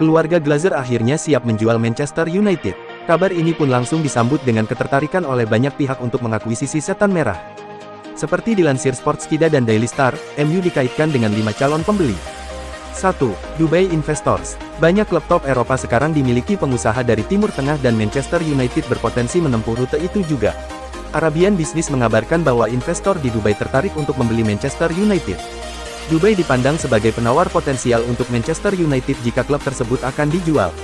keluarga Glazer akhirnya siap menjual Manchester United. Kabar ini pun langsung disambut dengan ketertarikan oleh banyak pihak untuk mengakuisisi Setan Merah. Seperti dilansir Sportskida dan Daily Star, MU dikaitkan dengan 5 calon pembeli. 1. Dubai Investors. Banyak klub top Eropa sekarang dimiliki pengusaha dari Timur Tengah dan Manchester United berpotensi menempuh rute itu juga. Arabian Business mengabarkan bahwa investor di Dubai tertarik untuk membeli Manchester United. Dubai dipandang sebagai penawar potensial untuk Manchester United jika klub tersebut akan dijual.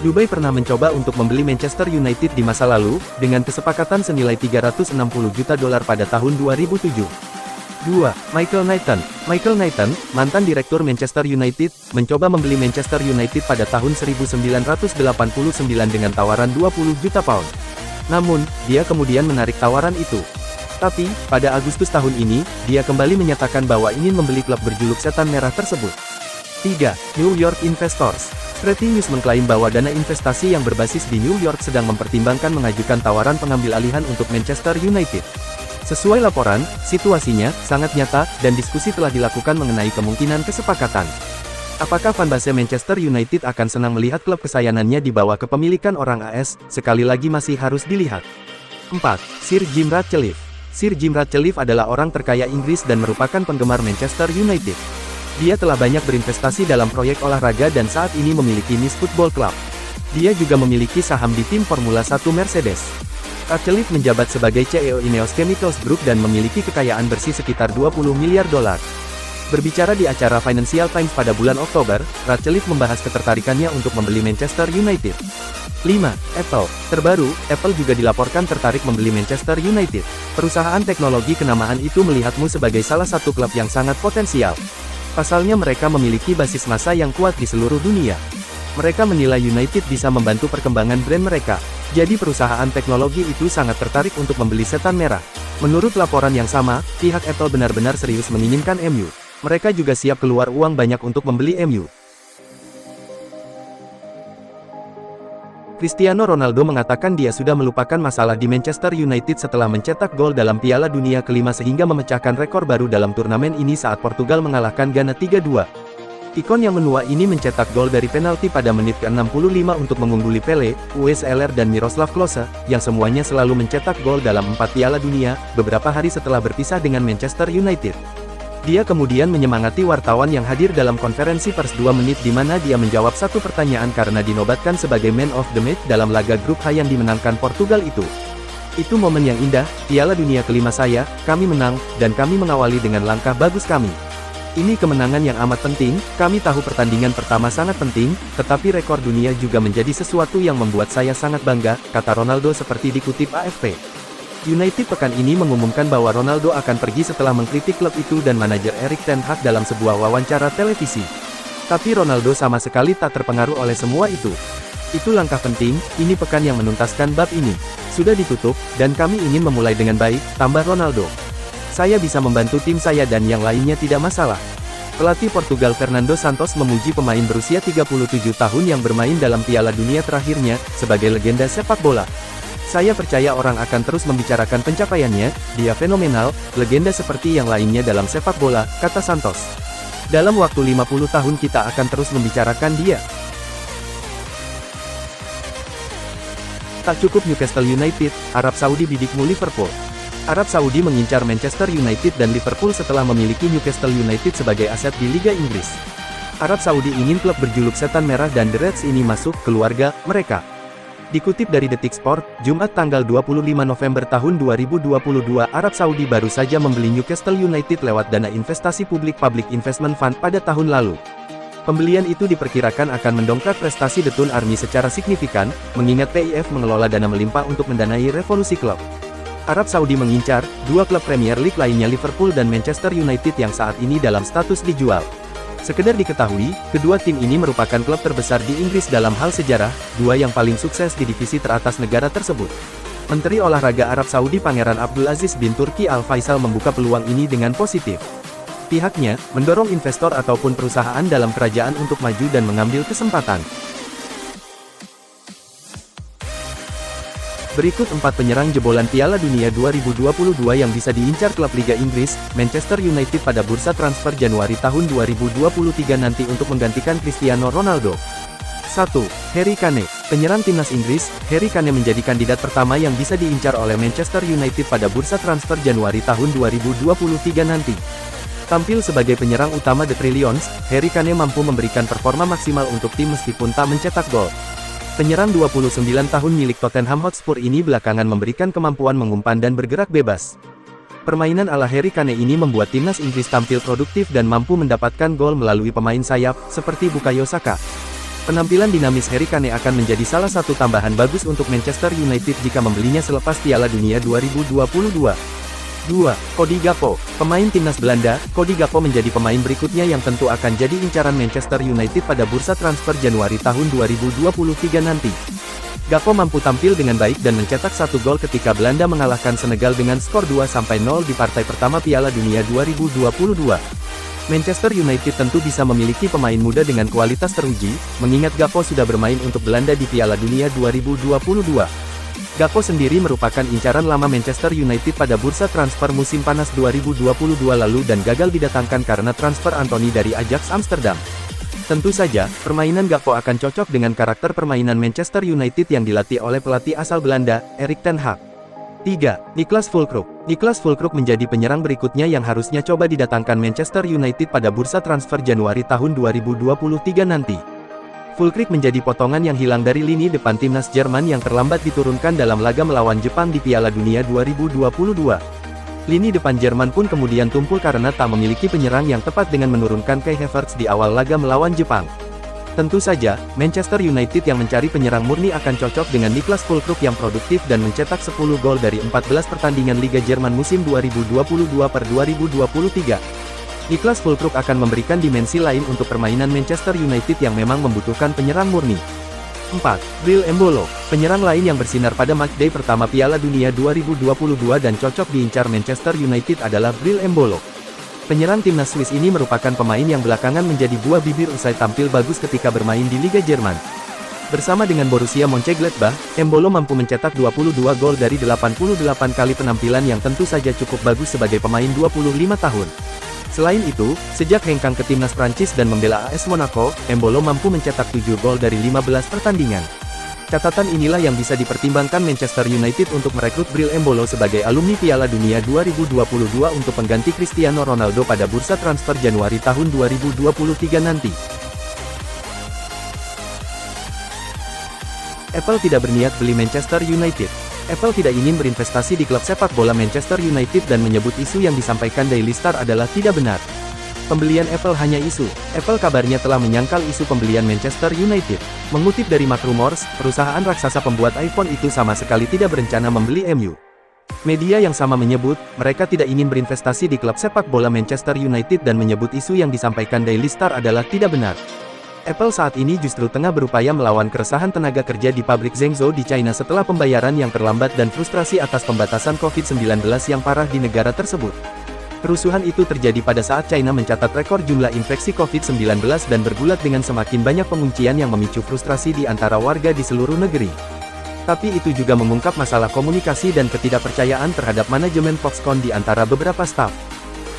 Dubai pernah mencoba untuk membeli Manchester United di masa lalu, dengan kesepakatan senilai $360 juta pada tahun 2007. 2. Michael Knighton. Michael Knighton, mantan direktur Manchester United, mencoba membeli Manchester United pada tahun 1989 dengan tawaran £20 juta. Namun, dia kemudian menarik tawaran itu. Tapi, pada Agustus tahun ini, dia kembali menyatakan bahwa ingin membeli klub berjuluk Setan Merah tersebut. 3. New York Investors. Pretty News mengklaim bahwa dana investasi yang berbasis di New York sedang mempertimbangkan mengajukan tawaran pengambil alihan untuk Manchester United. Sesuai laporan, situasinya sangat nyata, dan diskusi telah dilakukan mengenai kemungkinan kesepakatan. Apakah fanbase Manchester United akan senang melihat klub kesayangannya dibawa kepemilikan orang AS? Sekali lagi masih harus dilihat. 4. Sir Jim Ratcliffe. Sir Jim Ratcliffe adalah orang terkaya Inggris dan merupakan penggemar Manchester United. Dia telah banyak berinvestasi dalam proyek olahraga dan saat ini memiliki Nice Football Club. Dia juga memiliki saham di tim Formula 1 Mercedes. Ratcliffe menjabat sebagai CEO Ineos Chemicals Group dan memiliki kekayaan bersih sekitar $20 miliar. Berbicara di acara Financial Times pada bulan Oktober, Ratcliffe membahas ketertarikannya untuk membeli Manchester United. 5. Apple. Terbaru, Apple juga dilaporkan tertarik membeli Manchester United. Perusahaan teknologi kenamaan itu melihatmu sebagai salah satu klub yang sangat potensial. Pasalnya mereka memiliki basis massa yang kuat di seluruh dunia. Mereka menilai United bisa membantu perkembangan brand mereka. Jadi perusahaan teknologi itu sangat tertarik untuk membeli Setan Merah. Menurut laporan yang sama, pihak Apple benar-benar serius menginginkan MU. Mereka juga siap keluar uang banyak untuk membeli MU. Cristiano Ronaldo mengatakan dia sudah melupakan masalah di Manchester United setelah mencetak gol dalam Piala Dunia kelima sehingga memecahkan rekor baru dalam turnamen ini saat Portugal mengalahkan Ghana 3-2. Ikon yang menua ini mencetak gol dari penalti pada menit ke-65 untuk mengungguli Pele, Uwe Seeler dan Miroslav Klose, yang semuanya selalu mencetak gol dalam 4 Piala Dunia, beberapa hari setelah berpisah dengan Manchester United. Dia kemudian menyemangati wartawan yang hadir dalam konferensi pers 2 menit di mana dia menjawab satu pertanyaan karena dinobatkan sebagai Man of the Match dalam laga grup H yang dimenangkan Portugal itu. Itu momen yang indah, Piala Dunia kelima saya, kami menang, dan kami mengawali dengan langkah bagus kami. Ini kemenangan yang amat penting, kami tahu pertandingan pertama sangat penting, tetapi rekor dunia juga menjadi sesuatu yang membuat saya sangat bangga, kata Ronaldo seperti dikutip AFP. United pekan ini mengumumkan bahwa Ronaldo akan pergi setelah mengkritik klub itu dan manajer Erik ten Hag dalam sebuah wawancara televisi. Tapi Ronaldo sama sekali tak terpengaruh oleh semua itu. Itu langkah penting, ini pekan yang menuntaskan bab ini. Sudah ditutup, dan kami ingin memulai dengan baik, tambah Ronaldo. Saya bisa membantu tim saya dan yang lainnya tidak masalah. Pelatih Portugal Fernando Santos memuji pemain berusia 37 tahun yang bermain dalam Piala Dunia terakhirnya, sebagai legenda sepak bola. Saya percaya orang akan terus membicarakan pencapaiannya, dia fenomenal, legenda seperti yang lainnya dalam sepak bola, kata Santos. Dalam waktu 50 tahun kita akan terus membicarakan dia. Tak cukup Newcastle United, Arab Saudi bidikmu Liverpool. Arab Saudi mengincar Manchester United dan Liverpool setelah memiliki Newcastle United sebagai aset di Liga Inggris. Arab Saudi ingin klub berjuluk Setan Merah dan The Reds ini masuk keluarga mereka. Dikutip dari Detik Sport, Jumat tanggal 25 November tahun 2022, Arab Saudi baru saja membeli Newcastle United lewat dana investasi publik Public Investment Fund pada tahun lalu. Pembelian itu diperkirakan akan mendongkrak prestasi The Toon Army secara signifikan, mengingat PIF mengelola dana melimpah untuk mendanai revolusi klub. Arab Saudi mengincar 2 klub Premier League lainnya Liverpool dan Manchester United yang saat ini dalam status dijual. Sekedar diketahui, kedua tim ini merupakan klub terbesar di Inggris dalam hal sejarah, 2 yang paling sukses di divisi teratas negara tersebut. Menteri Olahraga Arab Saudi Pangeran Abdul Aziz bin Turki Al Faisal membuka peluang ini dengan positif. Pihaknya, mendorong investor ataupun perusahaan dalam kerajaan untuk maju dan mengambil kesempatan. Berikut 4 penyerang jebolan Piala Dunia 2022 yang bisa diincar klub Liga Inggris, Manchester United pada bursa transfer Januari tahun 2023 nanti untuk menggantikan Cristiano Ronaldo. 1. Harry Kane. Penyerang timnas Inggris, Harry Kane menjadi kandidat pertama yang bisa diincar oleh Manchester United pada bursa transfer Januari tahun 2023 nanti. Tampil sebagai penyerang utama The Trillions, Harry Kane mampu memberikan performa maksimal untuk tim meskipun tak mencetak gol. Penyerang 29 tahun milik Tottenham Hotspur ini belakangan memberikan kemampuan mengumpan dan bergerak bebas. Permainan ala Harry Kane ini membuat timnas Inggris tampil produktif dan mampu mendapatkan gol melalui pemain sayap, seperti Bukayo Saka. Penampilan dinamis Harry Kane akan menjadi salah satu tambahan bagus untuk Manchester United jika membelinya selepas Piala Dunia 2022. 2. Cody Gakpo. Pemain timnas Belanda, Cody Gakpo menjadi pemain berikutnya yang tentu akan jadi incaran Manchester United pada bursa transfer Januari tahun 2023 nanti. Gakpo mampu tampil dengan baik dan mencetak 1 gol ketika Belanda mengalahkan Senegal dengan skor 2-0 di partai pertama Piala Dunia 2022. Manchester United tentu bisa memiliki pemain muda dengan kualitas teruji, mengingat Gakpo sudah bermain untuk Belanda di Piala Dunia 2022. Gakpo sendiri merupakan incaran lama Manchester United pada bursa transfer musim panas 2022 lalu dan gagal didatangkan karena transfer Anthony dari Ajax Amsterdam. Tentu saja, permainan Gakpo akan cocok dengan karakter permainan Manchester United yang dilatih oleh pelatih asal Belanda, Erik ten Hag. 3. Niklas Füllkrug. Niklas Füllkrug menjadi penyerang berikutnya yang harusnya coba didatangkan Manchester United pada bursa transfer Januari tahun 2023 nanti. Füllkrug menjadi potongan yang hilang dari lini depan timnas Jerman yang terlambat diturunkan dalam laga melawan Jepang di Piala Dunia 2022. Lini depan Jerman pun kemudian tumpul karena tak memiliki penyerang yang tepat dengan menurunkan Kai Havertz di awal laga melawan Jepang. Tentu saja, Manchester United yang mencari penyerang murni akan cocok dengan Niklas Füllkrug yang produktif dan mencetak 10 gol dari 14 pertandingan Liga Jerman musim 2022-2023. Niklas Füllkrug akan memberikan dimensi lain untuk permainan Manchester United yang memang membutuhkan penyerang murni. 4. Bril Embolo. Penyerang lain yang bersinar pada matchday pertama Piala Dunia 2022 dan cocok diincar Manchester United adalah Bril Embolo. Penyerang timnas Swiss ini merupakan pemain yang belakangan menjadi buah bibir usai tampil bagus ketika bermain di Liga Jerman. Bersama dengan Borussia Mönchengladbach, Embolo mampu mencetak 22 gol dari 88 kali penampilan yang tentu saja cukup bagus sebagai pemain 25 tahun. Selain itu, sejak hengkang ke timnas Prancis dan membela AS Monaco, Embolo mampu mencetak 7 gol dari 15 pertandingan. Catatan inilah yang bisa dipertimbangkan Manchester United untuk merekrut Bril Embolo sebagai alumni Piala Dunia 2022 untuk pengganti Cristiano Ronaldo pada bursa transfer Januari tahun 2023 nanti. Apple tidak berniat beli Manchester United. Apple tidak ingin berinvestasi di klub sepak bola Manchester United dan menyebut isu yang disampaikan Daily Star adalah tidak benar. Pembelian Apple hanya isu. Apple kabarnya telah menyangkal isu pembelian Manchester United. Mengutip dari McRumors, perusahaan raksasa pembuat iPhone itu sama sekali tidak berencana membeli MU. Media yang sama menyebut, mereka tidak ingin berinvestasi di klub sepak bola Manchester United dan menyebut isu yang disampaikan Daily Star adalah tidak benar. Apple saat ini justru tengah berupaya melawan keresahan tenaga kerja di pabrik Zhengzhou di China setelah pembayaran yang terlambat dan frustrasi atas pembatasan COVID-19 yang parah di negara tersebut. Kerusuhan itu terjadi pada saat China mencatat rekor jumlah infeksi COVID-19 dan bergulat dengan semakin banyak penguncian yang memicu frustrasi di antara warga di seluruh negeri. Tapi itu juga mengungkap masalah komunikasi dan ketidakpercayaan terhadap manajemen Foxconn di antara beberapa staf.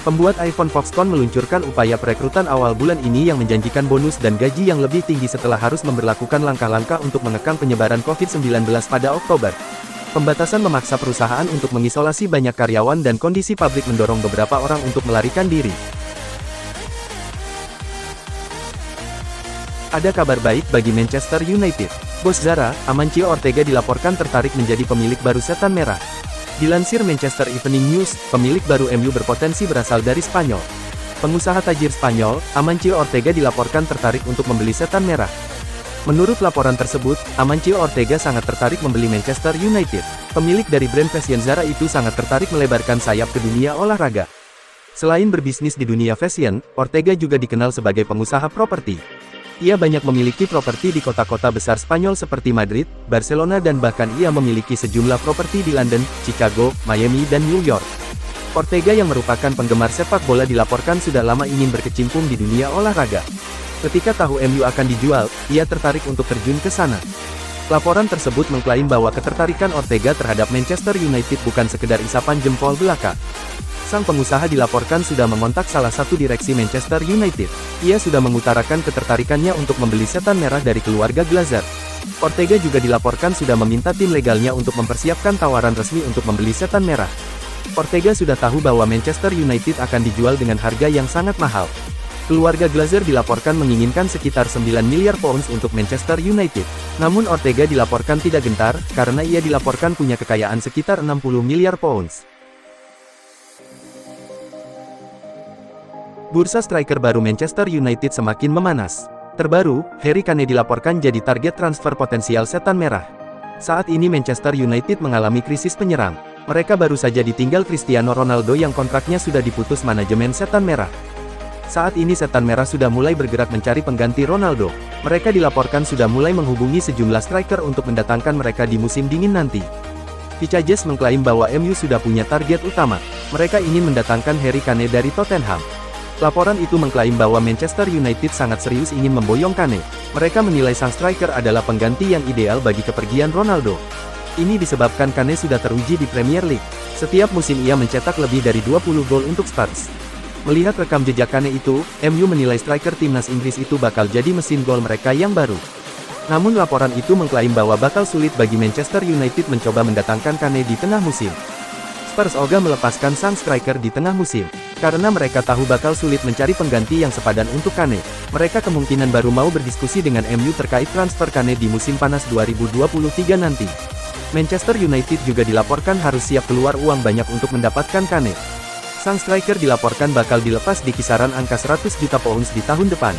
Pembuat iPhone Foxconn meluncurkan upaya perekrutan awal bulan ini yang menjanjikan bonus dan gaji yang lebih tinggi setelah harus memberlakukan langkah-langkah untuk mengekang penyebaran COVID-19 pada Oktober. Pembatasan memaksa perusahaan untuk mengisolasi banyak karyawan dan kondisi pabrik mendorong beberapa orang untuk melarikan diri. Ada kabar baik bagi Manchester United. Bos Zara, Amancio Ortega dilaporkan tertarik menjadi pemilik baru Setan Merah. Dilansir Manchester Evening News, pemilik baru MU berpotensi berasal dari Spanyol. Pengusaha tajir Spanyol, Amancio Ortega dilaporkan tertarik untuk membeli Setan Merah. Menurut laporan tersebut, Amancio Ortega sangat tertarik membeli Manchester United. Pemilik dari brand fashion Zara itu sangat tertarik melebarkan sayap ke dunia olahraga. Selain berbisnis di dunia fashion, Ortega juga dikenal sebagai pengusaha properti. Ia banyak memiliki properti di kota-kota besar Spanyol seperti Madrid, Barcelona dan bahkan ia memiliki sejumlah properti di London, Chicago, Miami dan New York. Ortega yang merupakan penggemar sepak bola dilaporkan sudah lama ingin berkecimpung di dunia olahraga. Ketika tahu MU akan dijual, ia tertarik untuk terjun ke sana. Laporan tersebut mengklaim bahwa ketertarikan Ortega terhadap Manchester United bukan sekedar isapan jempol belaka. Sang pengusaha dilaporkan sudah mengontak salah satu direksi Manchester United. Ia sudah mengutarakan ketertarikannya untuk membeli setan merah dari keluarga Glazer. Ortega juga dilaporkan sudah meminta tim legalnya untuk mempersiapkan tawaran resmi untuk membeli setan merah. Ortega sudah tahu bahwa Manchester United akan dijual dengan harga yang sangat mahal. Keluarga Glazer dilaporkan menginginkan sekitar 9 miliar pounds untuk Manchester United. Namun Ortega dilaporkan tidak gentar, karena ia dilaporkan punya kekayaan sekitar 60 miliar pounds. Bursa striker baru Manchester United semakin memanas. Terbaru, Harry Kane dilaporkan jadi target transfer potensial setan merah. Saat ini Manchester United mengalami krisis penyerang. Mereka baru saja ditinggal Cristiano Ronaldo yang kontraknya sudah diputus manajemen setan merah. Saat ini setan merah sudah mulai bergerak mencari pengganti Ronaldo. Mereka dilaporkan sudah mulai menghubungi sejumlah striker untuk mendatangkan mereka di musim dingin nanti. Vicajes mengklaim bahwa MU sudah punya target utama. Mereka ingin mendatangkan Harry Kane dari Tottenham. Laporan itu mengklaim bahwa Manchester United sangat serius ingin memboyong Kane. Mereka menilai sang striker adalah pengganti yang ideal bagi kepergian Ronaldo. Ini disebabkan Kane sudah teruji di Premier League. Setiap musim ia mencetak lebih dari 20 gol untuk Spurs. Melihat rekam jejak Kane itu, MU menilai striker timnas Inggris itu bakal jadi mesin gol mereka yang baru. Namun laporan itu mengklaim bahwa bakal sulit bagi Manchester United mencoba mendatangkan Kane di tengah musim. Spurs ogah melepaskan sang striker di tengah musim. Karena mereka tahu bakal sulit mencari pengganti yang sepadan untuk Kane. Mereka kemungkinan baru mau berdiskusi dengan MU terkait transfer Kane di musim panas 2023 nanti. Manchester United juga dilaporkan harus siap keluar uang banyak untuk mendapatkan Kane. Sang striker dilaporkan bakal dilepas di kisaran angka 100 juta pounds di tahun depan.